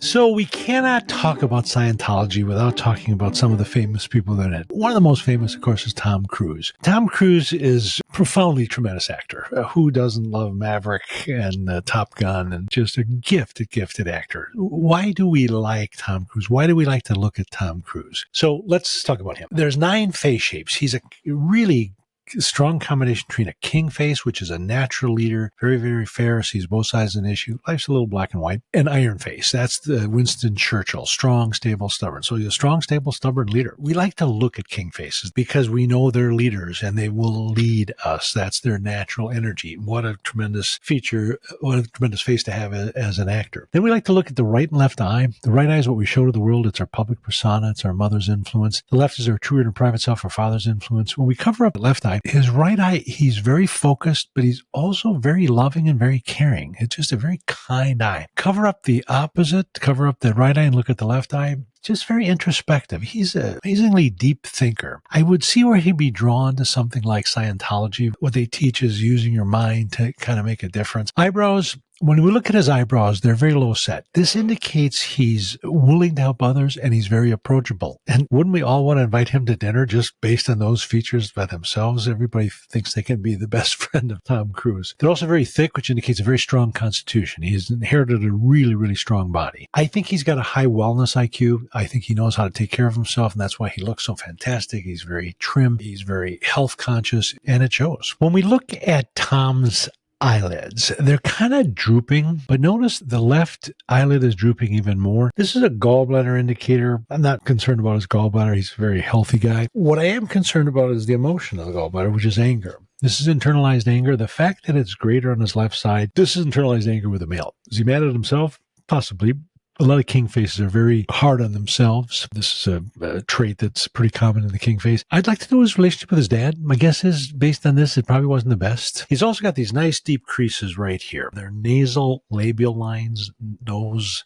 So we cannot talk about Scientology without talking about some of the famous people in it. One of the most famous, of course, is Tom Cruise. Tom Cruise is a profoundly tremendous actor. Who doesn't love Maverick and Top Gun, and just a gifted actor? Why do we like Tom Cruise? Why do we like to look at Tom Cruise? So let's talk about him. There's 9 face shapes. He's a really strong combination between a king face, which is a natural leader, very, very fair, sees both sides of an issue, life's a little black and white, and iron face. That's the Winston Churchill, strong, stable, stubborn. So he's a strong, stable, stubborn leader. We like to look at king faces because we know they're leaders and they will lead us. That's their natural energy. What a tremendous feature, what a tremendous face to have as an actor. Then we like to look at the right and left eye. The right eye is what we show to the world. It's our public persona. It's our mother's influence. The left is our true and private self, our father's influence. When we cover up the left eye, his right eye, he's very focused, but he's also very loving and very caring. It's just a very kind eye. Cover up the opposite, cover up the right eye and look at the left eye. Just very introspective. He's an amazingly deep thinker. I would see where he'd be drawn to something like Scientology. What they teach is using your mind to kind of make a difference. Eyebrows. When we look at his eyebrows, they're very low set. This indicates he's willing to help others and he's very approachable. And wouldn't we all want to invite him to dinner just based on those features by themselves? Everybody thinks they can be the best friend of Tom Cruise. They're also very thick, which indicates a very strong constitution. He's inherited a really, really strong body. I think he's got a high wellness IQ. I think he knows how to take care of himself, and that's why he looks so fantastic. He's very trim. He's very health conscious, and it shows. When we look at Tom's eyelids, they're kind of drooping, but notice the left eyelid is drooping even more. This is a gallbladder indicator. I'm not concerned about his gallbladder. He's a very healthy guy. What I am concerned about is the emotion of the gallbladder, which is anger. This is internalized anger. The fact that it's greater on his left side, this is internalized anger with a male. Is he mad at himself? Possibly. A lot of king faces are very hard on themselves. This is a trait that's pretty common in the king face. I'd like to know his relationship with his dad. My guess is, based on this, it probably wasn't the best. He's also got these nice deep creases right here. They're nasal labial lines, nose,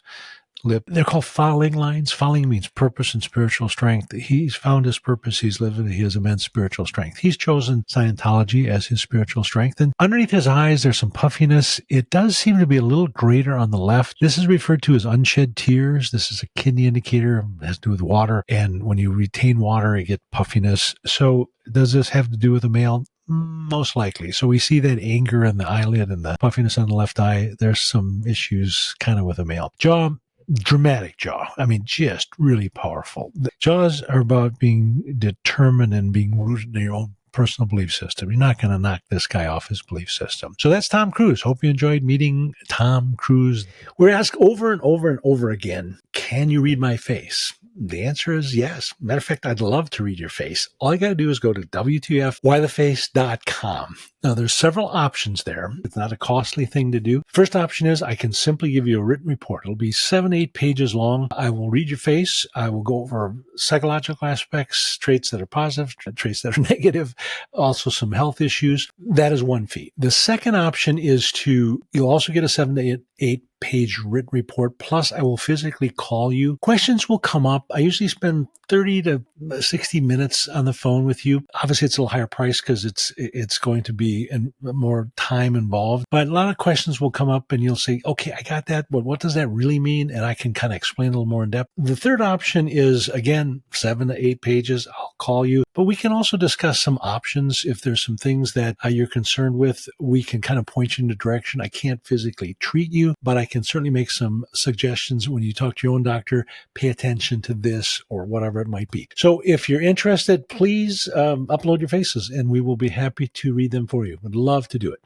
lip. They're called falling lines. Falling means purpose and spiritual strength. He's found his purpose. He's lived it. He has immense spiritual strength. He's chosen Scientology as his spiritual strength. And underneath his eyes, there's some puffiness. It does seem to be a little greater on the left. This is referred to as unshed tears. This is a kidney indicator. It has to do with water. And when you retain water, you get puffiness. So does this have to do with a male? Most likely. So we see that anger in the eyelid and the puffiness on the left eye. There's some issues kind of with a male. Jaw. Dramatic jaw. I mean, just really powerful. The jaws are about being determined and being rooted in your own personal belief system. You're not going to knock this guy off his belief system. So that's Tom Cruise. Hope you enjoyed meeting Tom Cruise. We're asked over and over and over again, can you read my face? The answer is yes. Matter of fact, I'd love to read your face. All you got to do is go to WTFWhyTheFace.com. Now, there's several options there. It's not a costly thing to do. First option is I can simply give you a written report. It'll be 7-8 pages long. I will read your face. I will go over psychological aspects, traits that are positive, traits that are negative, also some health issues. That is one fee. The second option is you'll also get a 7 to 8 page written report. Plus, I will physically call you. Questions will come up. I usually spend 30 to 60 minutes on the phone with you. Obviously, it's a little higher price because it's going to be more time involved. But a lot of questions will come up and you'll say, okay, I got that, but what does that really mean? And I can kind of explain a little more in depth. The third option is, again, 7 to 8 pages. I'll call you. But we can also discuss some options. If there's some things that you're concerned with, we can kind of point you in a direction. I can't physically treat you, but I can certainly make some suggestions. When you talk to your own doctor, pay attention to this or whatever it might be. So if you're interested, please upload your faces and we will be happy to read them for you. Would love to do it.